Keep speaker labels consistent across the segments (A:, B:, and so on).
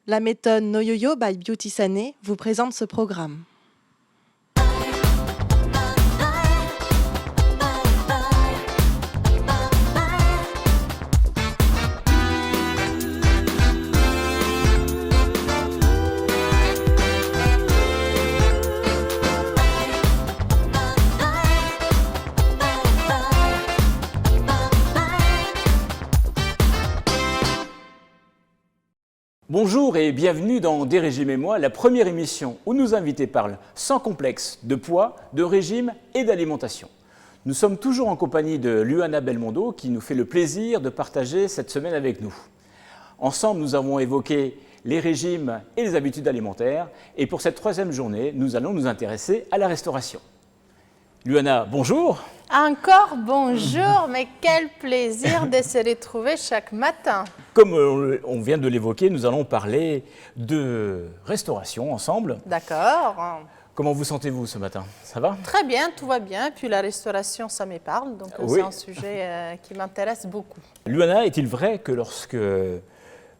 A: La méthode No Yo-Yo by Beauty Sané vous présente ce programme.
B: Bonjour et bienvenue dans Des régimes et moi, la première émission où nos invités parlent sans complexe de poids, de régime et d'alimentation. Nous sommes toujours en compagnie de Luana Belmondo qui nous fait le plaisir de partager cette semaine avec nous. Ensemble, nous avons évoqué les régimes et les habitudes alimentaires et pour cette troisième journée, nous allons nous intéresser à la restauration. Luana, bonjour.
C: Encore bonjour, mais quel plaisir de se retrouver chaque matin.
B: Comme on vient de l'évoquer, nous allons parler de restauration ensemble.
C: D'accord.
B: Comment vous sentez-vous ce matin? Ça va?
C: Très bien, tout va bien. Puis la restauration, ça me parle, donc
B: oui.
C: C'est un sujet qui m'intéresse beaucoup.
B: Luana, est-il vrai que lorsque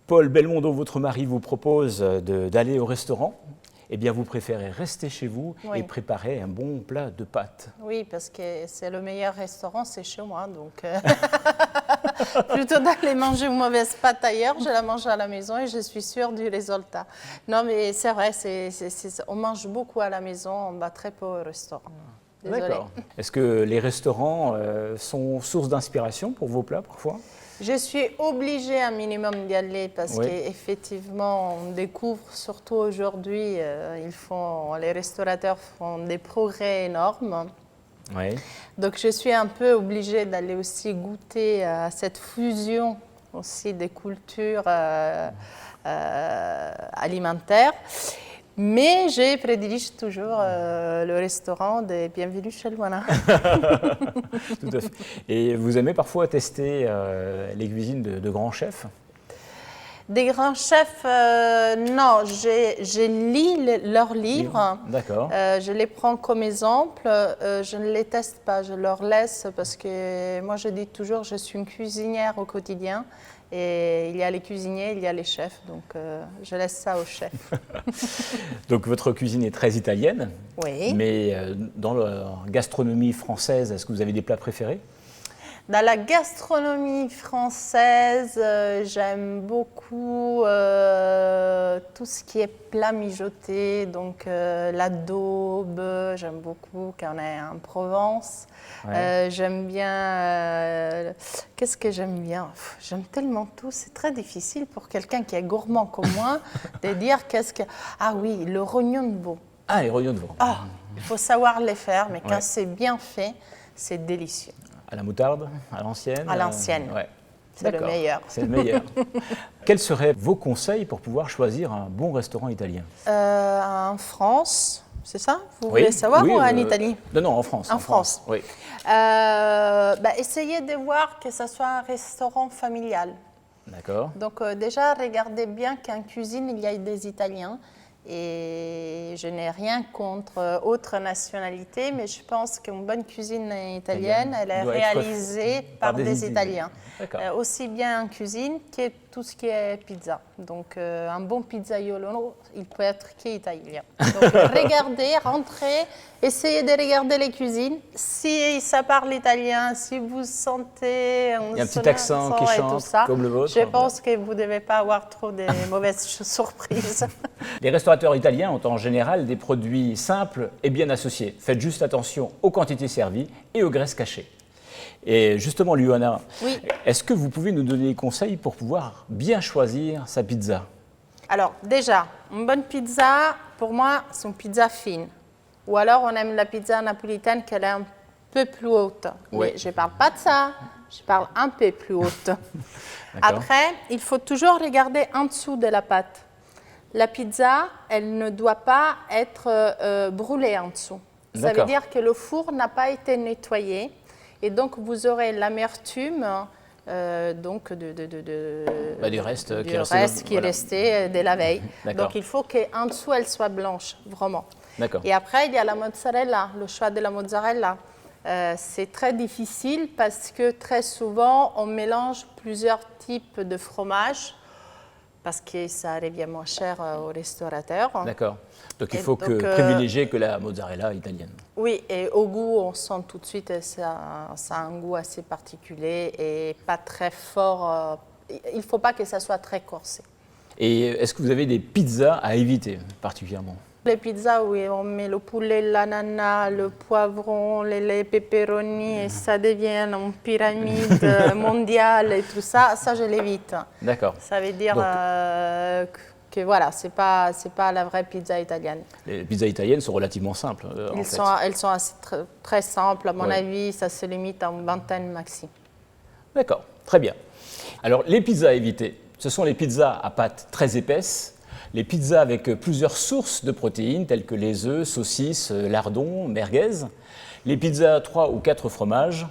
B: Paul Belmondo, votre mari, vous propose d'aller au restaurant, eh bien, vous préférez rester chez vous
C: Oui.
B: et préparer un bon plat de pâtes?
C: Oui, parce que c'est le meilleur restaurant, c'est chez moi, donc plutôt d'aller manger une mauvaise pâte ailleurs, je la mange à la maison et je suis sûre du résultat. Non, mais c'est vrai, on mange beaucoup à la maison, on va très peu au restaurant. Désolée.
B: D'accord. Est-ce que les restaurants sont source d'inspiration pour vos plats parfois?
C: Je suis obligée un minimum d'y aller parce
B: Oui.
C: qu'effectivement, on découvre, surtout aujourd'hui, les restaurateurs font des progrès énormes.
B: Oui.
C: Donc, je suis un peu obligée d'aller aussi goûter à cette fusion aussi des cultures alimentaires. Mais je prédige toujours le restaurant de Bienvenue chez Luana.
B: Tout à fait. Et vous aimez parfois tester les cuisines de grands chefs?
C: Des grands chefs, non, je lis leurs livres.
B: D'accord.
C: Je les prends comme exemple. Je ne les teste pas, je leur laisse parce que moi je dis toujours je suis une cuisinière au quotidien. Et il y a les cuisiniers, il y a les chefs, donc je laisse ça aux chefs.
B: Donc votre cuisine est très italienne,
C: Oui.
B: mais dans la gastronomie française, est-ce que vous avez des plats préférés?
C: Dans la gastronomie française, j'aime beaucoup tout ce qui est plat mijoté, donc la daube, j'aime beaucoup quand on est en Provence.
B: Ouais.
C: J'aime bien, qu'est-ce que j'aime bien? J'aime tellement tout, c'est très difficile pour quelqu'un qui est gourmand comme moi de dire qu'est-ce que... Ah oui, le rognon de veau.
B: Ah, les rognons de veau.
C: Ah, il faut savoir les faire, mais quand
B: Ouais.
C: c'est bien fait, c'est délicieux.
B: À la moutarde, à l'ancienne?
C: À l'ancienne.
B: Ouais.
C: C'est le
B: D'accord.
C: meilleur.
B: C'est le meilleur. Quels seraient vos conseils pour pouvoir choir un bon restaurant italien?
C: En France, c'est ça? Vous
B: Oui,
C: voulez savoir
B: oui,
C: ou en Italie?
B: Non, en France.
C: En France.
B: Oui.
C: Essayez de voir que ce soit un restaurant familial.
B: D'accord.
C: Donc déjà, regardez bien qu'en cuisine, il y a des Italiens. Et je n'ai rien contre autre nationalité, mais je pense qu'une bonne cuisine italienne, elle est
B: doit être
C: réalisée par des Italiens.
B: D'accord.
C: Aussi bien en cuisine que tout ce qui est pizza. Donc un bon pizzaiolo, il peut être qu'italien. Donc regardez, rentrez, essayez de regarder les cuisines. Si ça parle italien, si vous sentez
B: Il y a un petit accent qui
C: et
B: chante,
C: tout ça,
B: comme le vôtre.
C: je pense que vous ne devez pas avoir trop de mauvaises surprises.
B: Les restaurateurs italiens ont en général des produits simples et bien associés. Faites juste attention aux quantités servies et aux graisses cachées. Et justement, Luana,
C: Oui.
B: est-ce que vous pouvez nous donner des conseils pour pouvoir bien choisir sa pizza?
C: Alors déjà, une bonne pizza, pour moi, c'est une pizza fine. Ou alors on aime la pizza napolitaine qu'elle est un peu plus haute.
B: Ouais.
C: Mais je ne parle pas de ça, je parle un peu plus haute. Après, il faut toujours regarder en dessous de la pâte. La pizza, elle ne doit pas être brûlée en dessous. Ça veut
B: D'accord.
C: dire que le four n'a pas été nettoyé et donc vous aurez l'amertume donc
B: Du reste
C: du
B: qui est resté.
C: reste qui est
B: Voilà.
C: resté de la veille.
B: D'accord.
C: Donc il faut qu'en dessous elle soit blanche, vraiment.
B: D'accord.
C: Et après il y a la mozzarella, le choix de la mozzarella. C'est très difficile parce que très souvent on mélange plusieurs types de fromages. parce que ça revient moins cher aux restaurateurs.
B: D'accord. Donc il
C: Et
B: faut
C: donc,
B: privilégier que la mozzarella italienne.
C: Oui, et au goût, on sent tout de suite que ça a un goût assez particulier et pas très fort. Il ne faut pas que ça soit très corsé.
B: Et est-ce que vous avez des pizzas à éviter particulièrement?
C: Les pizzas, oui, on met le poulet, l'ananas, le poivron, les pepperoni, et ça devient une pyramide mondiale et tout ça. Ça, je l'évite.
B: D'accord.
C: Ça veut dire
B: Donc,
C: que voilà, c'est pas la vraie pizza italienne.
B: les pizzas italiennes sont relativement simples, en fait.
C: Elles sont assez très simples. À mon
B: Ouais.
C: avis, ça se limite à une vingtaine maxi.
B: D'accord, très bien. Alors, les pizzas à éviter, ce sont les pizzas à pâte très épaisse, les pizzas avec plusieurs sources de protéines, telles que les œufs, saucisses, lardons, merguez, les pizzas à 3 ou 4 fromages,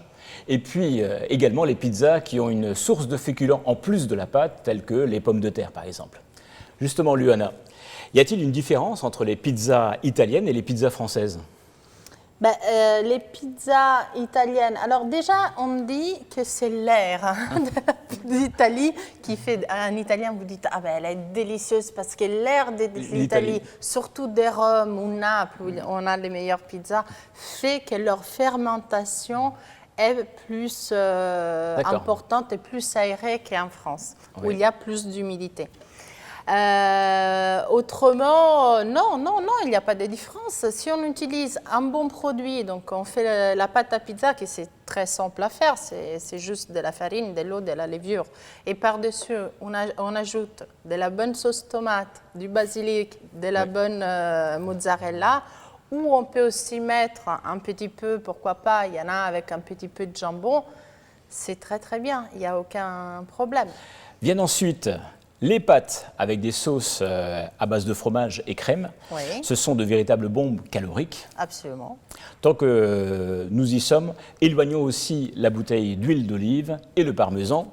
B: et puis également les pizzas qui ont une source de féculents en plus de la pâte, telles que les pommes de terre, par exemple. Justement, Luana, y a-t-il une différence entre les pizzas italiennes et les pizzas françaises?
C: Les pizzas italiennes, alors déjà on dit que c'est l'air d'Italie qui fait, en italien vous dites ah ben elle est délicieuse parce que l'air d'Italie, surtout des Rome ou Naples où on a les meilleures pizzas, fait que leur fermentation est plus importante et plus aérée qu'en France, où il y a plus d'humidité. Autrement, non, il n'y a pas de différence. Si on utilise un bon produit, donc on fait la pâte à pizza, qui c'est très simple à faire, c'est juste de la farine, de l'eau, de la levure. Et par-dessus, on ajoute de la bonne sauce tomate, du basilic, de la bonne mozzarella, ou on peut aussi mettre un petit peu, pourquoi pas, il y en a avec un petit peu de jambon. C'est très très bien, il n'y a aucun problème.
B: Viennent ensuite les pâtes avec des sauces à base de fromage et crème.
C: Oui.
B: Ce sont de véritables bombes caloriques.
C: Absolument.
B: Tant que nous y sommes, éloignons aussi la bouteille d'huile d'olive et le parmesan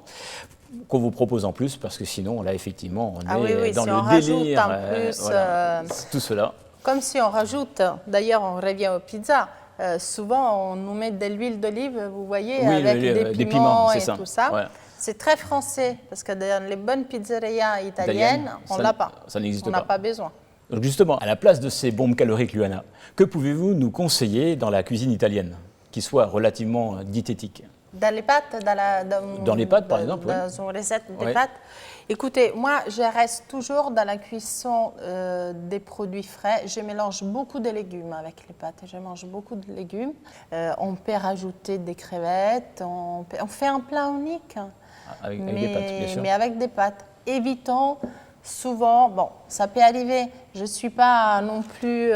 B: qu'on vous propose en plus, parce que sinon, là, effectivement, on est dans
C: si
B: le
C: on rajoute
B: délire.
C: en plus,
B: tout cela.
C: Comme si on rajoute, d'ailleurs, on revient aux pizzas. Souvent, on nous met de l'huile d'olive, vous voyez,
B: Oui,
C: avec des piments et
B: ça.
C: tout ça.
B: Ouais.
C: C'est très français, parce que dans les bonnes pizzerias italiennes, on ne l'a pas.
B: Ça n'existe
C: pas.
B: pas.
C: On n'a pas besoin.
B: Donc justement, à la place de ces bombes caloriques, Luana, que pouvez-vous nous conseiller dans la cuisine italienne, qui soit relativement diététique?
C: Dans les pâtes,
B: dans les pâtes, par exemple,
C: dans une recette des
B: Oui.
C: pâtes. Écoutez, moi, je reste toujours dans la cuisson des produits frais. Je mélange beaucoup de légumes avec les pâtes. Je mange beaucoup de légumes. On peut rajouter des crevettes. On fait un plat unique.
B: Avec des pâtes, bien sûr.
C: Mais avec des pâtes. Évitons souvent, bon, ça peut arriver, je ne suis pas non plus,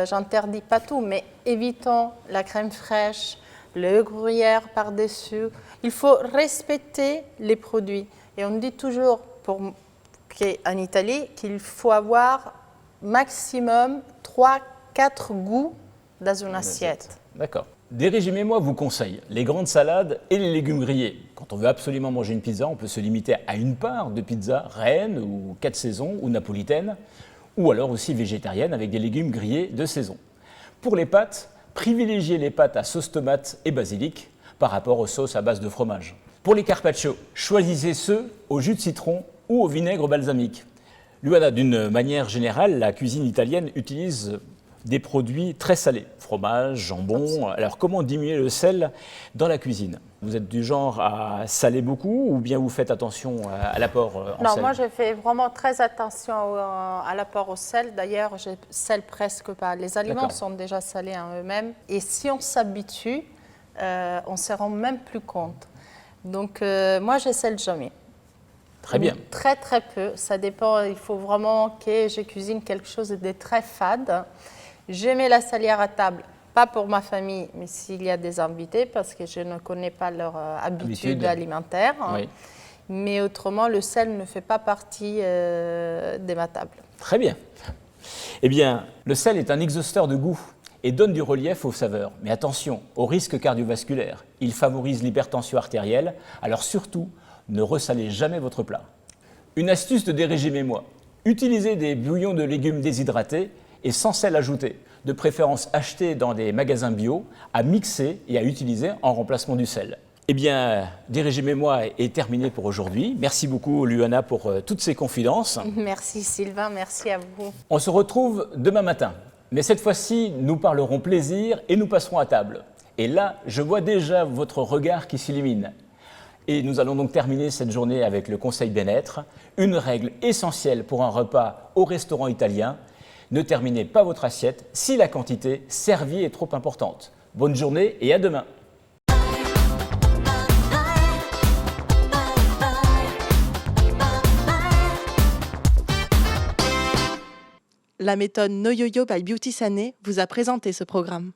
C: j'interdis pas tout, mais évitons la crème fraîche, le gruyère par-dessus. Il faut respecter les produits. Et on dit toujours en Italie qu'il faut avoir maximum 3-4 goûts dans une assiette.
B: D'accord. Des régimes et moi vous conseille les grandes salades et les légumes grillés. Quand on veut absolument manger une pizza, on peut se limiter à une part de pizza reine ou 4 saisons ou napolitaine, ou alors aussi végétarienne avec des légumes grillés de saison. Pour les pâtes, privilégiez les pâtes à sauce tomate et basilic par rapport aux sauces à base de fromage. Pour les carpaccio, choisissez ceux au jus de citron ou au vinaigre balsamique. Luana, d'une manière générale, la cuisine italienne utilise des produits très salés, fromage, jambon. Alors comment diminuer le sel dans la cuisine? Vous êtes du genre à saler beaucoup ou bien vous faites attention à l'apport en
C: Non,
B: sel?
C: moi je fais vraiment très attention à l'apport au sel. D'ailleurs, je sèle presque pas. Les aliments
B: D'accord.
C: sont déjà salés en eux-mêmes. Et si on s'habitue, on ne se rend même plus compte. Donc moi je sèle jamais.
B: Très bien.
C: Très très peu. Ça dépend. Il faut vraiment que je cuisine quelque chose de très fade. Je mets la salière à table, pas pour ma famille, mais s'il y a des invités, parce que je ne connais pas leur habitude alimentaire.
B: Oui.
C: Mais autrement, le sel ne fait pas partie de ma table.
B: Très bien. Eh bien, le sel est un exhausteur de goût et donne du relief aux saveurs. Mais attention aux risques cardiovasculaires. Il favorise l'hypertension artérielle, alors surtout, ne ressalez jamais votre plat. Une astuce de Des régimes et moi. Utilisez des bouillons de légumes déshydratés et sans sel ajouté, de préférence achetés dans des magasins bio, à mixer et à utiliser en remplacement du sel. Eh bien, Dirigez-moi est terminé pour aujourd'hui. Merci beaucoup, Luana, pour toutes ces confidences.
C: Merci Sylvain, merci à vous.
B: On se retrouve demain matin. Mais cette fois-ci, nous parlerons plaisir et nous passerons à table. Et là, je vois déjà votre regard qui s'illumine. Et nous allons donc terminer cette journée avec le conseil bien-être. Une règle essentielle pour un repas au restaurant italien: ne terminez pas votre assiette si la quantité servie est trop importante. Bonne journée et à demain.
A: La méthode No Yo-Yo by Beauty Sané vous a présenté ce programme.